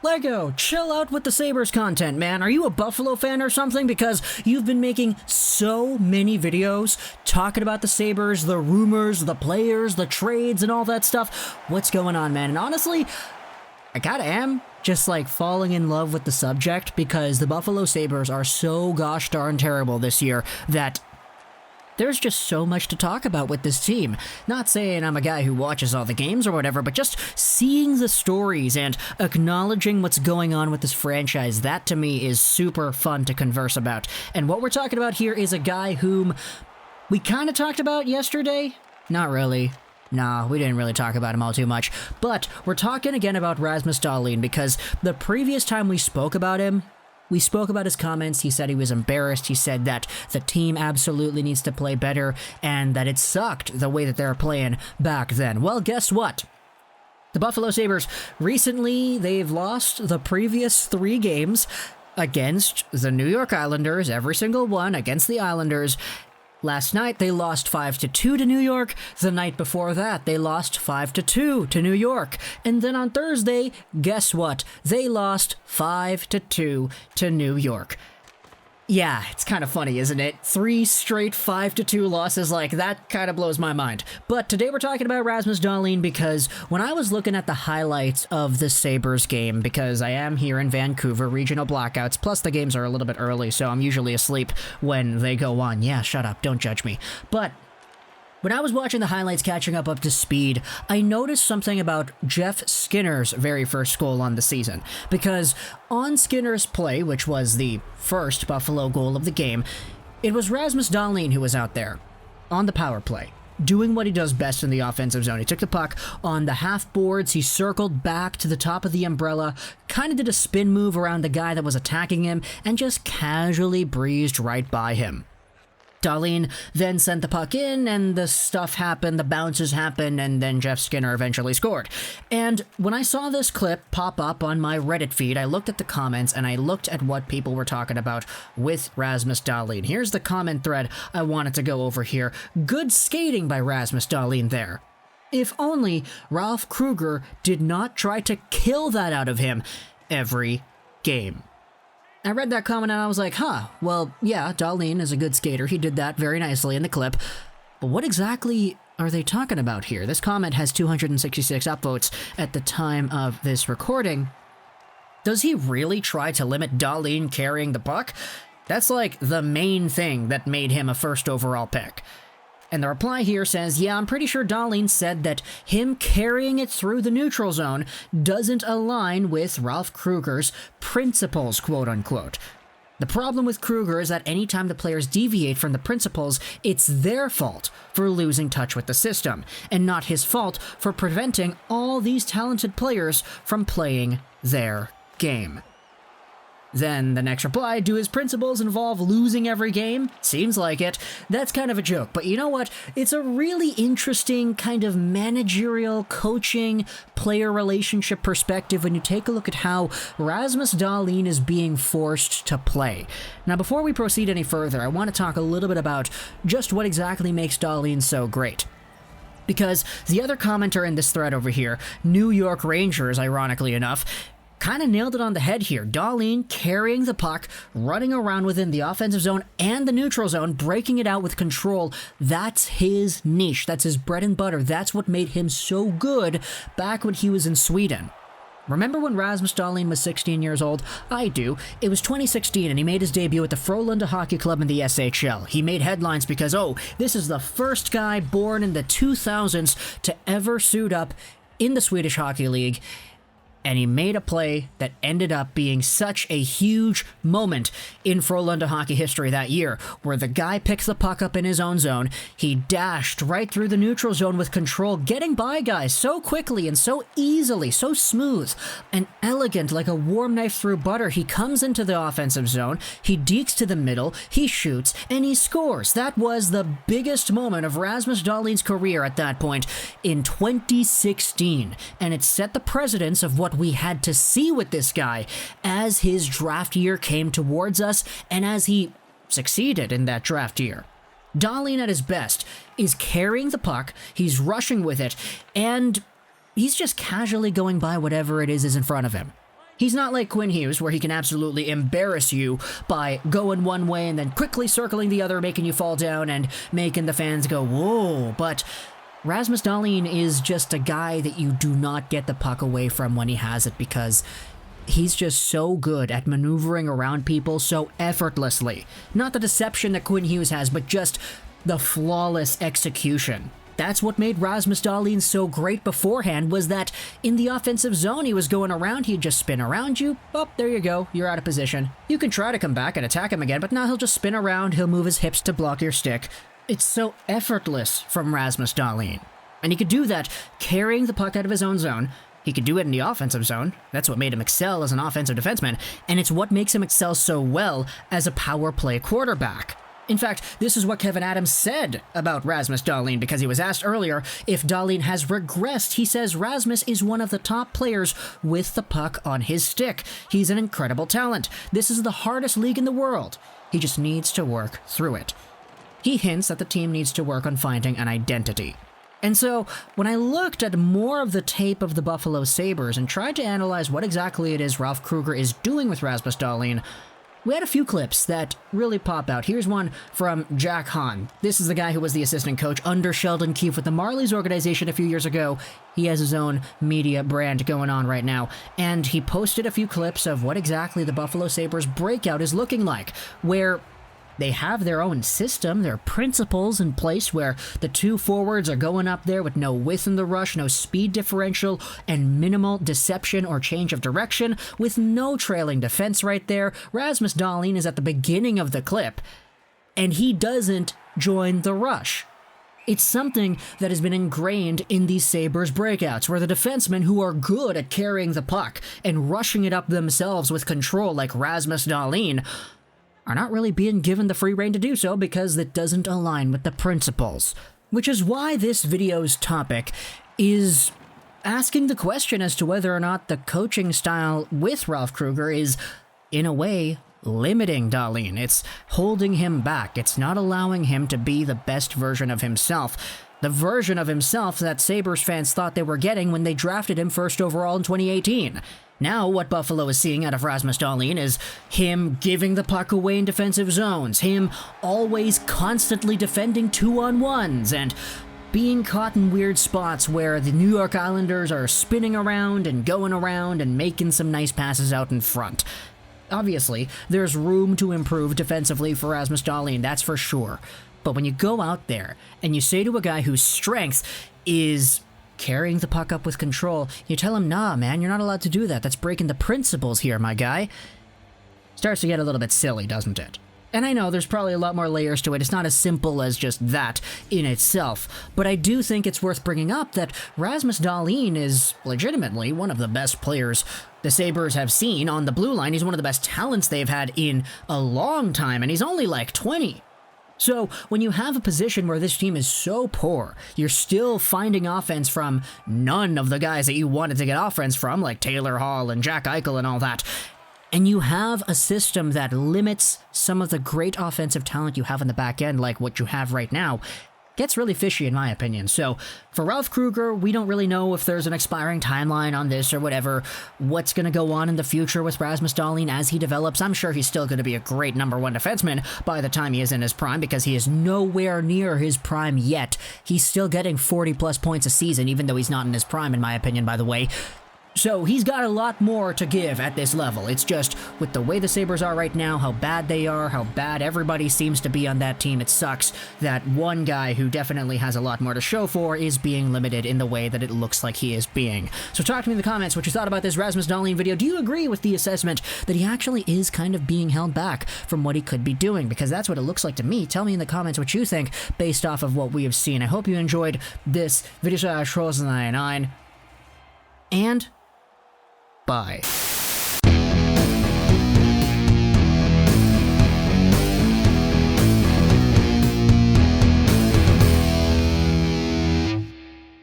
Lego, chill out with the Sabres content, man. Are you a Buffalo fan or something? Because you've been making so many videos talking about the Sabres, the rumors, the players, the trades, and all that stuff. What's going on, man? And honestly, I kinda am just like falling in love with the subject because the Buffalo Sabres are so gosh darn terrible this year that there's just so much to talk about with this team. Not saying I'm a guy who watches all the games or whatever, but just seeing the stories and acknowledging what's going on with this franchise, that to me is super fun to converse about. And what we're talking about here is a guy whom we kind of talked about yesterday. Not really. Nah, we didn't really talk about him all too much. But we're talking again about Rasmus Dahlin because the previous time we spoke about him, we spoke about his comments. He said he was embarrassed. He said that the team absolutely needs to play better and that it sucked the way that they were playing back then. Well, guess what? The Buffalo Sabres recently, they've lost the previous 3 games against the New York Islanders, every single one against the Islanders. Last night, they lost 5-2 to New York. The night before that, they lost 5-2 to New York. And then on Thursday, guess what? They lost 5-2 to New York. Yeah, it's kind of funny, isn't it? 3 straight 5-2 losses, like, that kind of blows my mind. But today we're talking about Rasmus Dahlin because when I was looking at the highlights of the Sabres game, because I am here in Vancouver, regional blackouts, plus the games are a little bit early, so I'm usually asleep when they go on. Yeah, shut up, don't judge me. But when I was watching the highlights, catching up to speed, I noticed something about Jeff Skinner's very first goal on the season. Because on Skinner's play, which was the first Buffalo goal of the game, it was Rasmus Dahlin who was out there on the power play, doing what he does best in the offensive zone. He took the puck on the half boards, he circled back to the top of the umbrella, kind of did a spin move around the guy that was attacking him, and just casually breezed right by him. Dahlin then sent the puck in, and the stuff happened, the bounces happened, and then Jeff Skinner eventually scored. And when I saw this clip pop up on my Reddit feed, I looked at the comments, and I looked at what people were talking about with Rasmus Dahlin. Here's the comment thread I wanted to go over here. Good skating by Rasmus Dahlin there. If only Ralph Krueger did not try to kill that out of him every game. I read that comment and I was like, well, yeah, Dahlin is a good skater. He did that very nicely in the clip. But what exactly are they talking about here? This comment has 266 upvotes at the time of this recording. Does he really try to limit Dahlin carrying the puck? That's like the main thing that made him a first overall pick. And the reply here says, yeah, I'm pretty sure Dahlin said that him carrying it through the neutral zone doesn't align with Ralph Krueger's principles, quote unquote. The problem with Krueger is that anytime the players deviate from the principles, it's their fault for losing touch with the system, and not his fault for preventing all these talented players from playing their game. Then the next reply, do his principles involve losing every game? Seems like it. That's kind of a joke, but you know what? It's a really interesting kind of managerial coaching player relationship perspective when you take a look at how Rasmus Dahlin is being forced to play. Now, before we proceed any further, I want to talk a little bit about just what exactly makes Dahlin so great. Because the other commenter in this thread over here, New York Rangers, ironically enough, kind of nailed it on the head here. Dahlin carrying the puck, running around within the offensive zone and the neutral zone, breaking it out with control. That's his niche. That's his bread and butter. That's what made him so good back when he was in Sweden. Remember when Rasmus Dahlin was 16 years old? I do. It was 2016 and he made his debut at the Frölunda Hockey Club in the SHL. He made headlines because, this is the first guy born in the 2000s to ever suit up in the Swedish Hockey League. And he made a play that ended up being such a huge moment in Frölunda hockey history that year, where the guy picks the puck up in his own zone, he dashed right through the neutral zone with control, getting by guys so quickly and so easily, so smooth and elegant, like a warm knife through butter. He comes into the offensive zone, he dekes to the middle, he shoots, and he scores. That was the biggest moment of Rasmus Dahlin's career at that point in 2016, and it set the precedence of what we had to see with this guy as his draft year came towards us and as he succeeded in that draft year. Dahlin at his best is carrying the puck, he's rushing with it, and he's just casually going by whatever it is in front of him. He's not like Quinn Hughes, where he can absolutely embarrass you by going one way and then quickly circling the other, making you fall down and making the fans go, whoa. But Rasmus Dahlin is just a guy that you do not get the puck away from when he has it, because he's just so good at maneuvering around people so effortlessly. Not the deception that Quinn Hughes has, but just the flawless execution. That's what made Rasmus Dahlin so great beforehand, was that in the offensive zone he was going around, he'd just spin around you, oh, there you go, you're out of position. You can try to come back and attack him again, but now he'll just spin around, he'll move his hips to block your stick. It's so effortless from Rasmus Dahlin. And he could do that carrying the puck out of his own zone. He could do it in the offensive zone. That's what made him excel as an offensive defenseman, and it's what makes him excel so well as a power play quarterback. In fact, this is what Kevin Adams said about Rasmus Dahlin, because he was asked earlier if Dahlin has regressed. He says Rasmus is one of the top players with the puck on his stick. He's an incredible talent. This is the hardest league in the world. He just needs to work through it. He hints that the team needs to work on finding an identity. And so, when I looked at more of the tape of the Buffalo Sabres and tried to analyze what exactly it is Ralph Krueger is doing with Rasmus Dahlin, we had a few clips that really pop out. Here's one from Jack Hahn. This is the guy who was the assistant coach under Sheldon Keefe with the Marlies organization a few years ago. He has his own media brand going on right now, and he posted a few clips of what exactly the Buffalo Sabres breakout is looking like, where they have their own system, their principles in place, where the two forwards are going up there with no width in the rush, no speed differential, and minimal deception or change of direction, with no trailing defense right there. Rasmus Dahlin is at the beginning of the clip, and he doesn't join the rush. It's something that has been ingrained in these Sabres breakouts, where the defensemen who are good at carrying the puck and rushing it up themselves with control like Rasmus Dahlin are not really being given the free rein to do so, because it doesn't align with the principles. Which is why this video's topic is asking the question as to whether or not the coaching style with Ralph Krueger is, in a way, limiting Dahlin. It's holding him back. It's not allowing him to be the best version of himself. The version of himself that Sabres fans thought they were getting when they drafted him first overall in 2018. Now, what Buffalo is seeing out of Rasmus Dahlin is him giving the puck away in defensive zones, him always constantly defending 2-on-1s, and being caught in weird spots where the New York Islanders are spinning around and going around and making some nice passes out in front. Obviously, there's room to improve defensively for Rasmus Dahlin, that's for sure. But when you go out there and you say to a guy whose strength is carrying the puck up with control, you tell him, nah, man, you're not allowed to do that. That's breaking the principles here, my guy. Starts to get a little bit silly, doesn't it? And I know there's probably a lot more layers to it. It's not as simple as just that in itself. But I do think it's worth bringing up that Rasmus Dahlin is legitimately one of the best players the Sabres have seen on the blue line. He's one of the best talents they've had in a long time, and he's only like 20. So, when you have a position where this team is so poor, you're still finding offense from none of the guys that you wanted to get offense from, like Taylor Hall and Jack Eichel and all that, and you have a system that limits some of the great offensive talent you have in the back end, like what you have right now, gets really fishy in my opinion. So, for Ralph Krueger, we don't really know if there's an expiring timeline on this or whatever, what's going to go on in the future with Rasmus Dahlin as he develops. I'm sure he's still going to be a great number one defenseman by the time he is in his prime, because he is nowhere near his prime yet. He's still getting 40-plus points a season, even though he's not in his prime, in my opinion, by the way. So he's got a lot more to give at this level. It's just, with the way the Sabres are right now, how bad they are, how bad everybody seems to be on that team, it sucks that one guy who definitely has a lot more to show for is being limited in the way that it looks like he is being. So talk to me in the comments what you thought about this Rasmus Dahlin video. Do you agree with the assessment that he actually is kind of being held back from what he could be doing? Because that's what it looks like to me. Tell me in the comments what you think based off of what we have seen. I hope you enjoyed this video. And bye.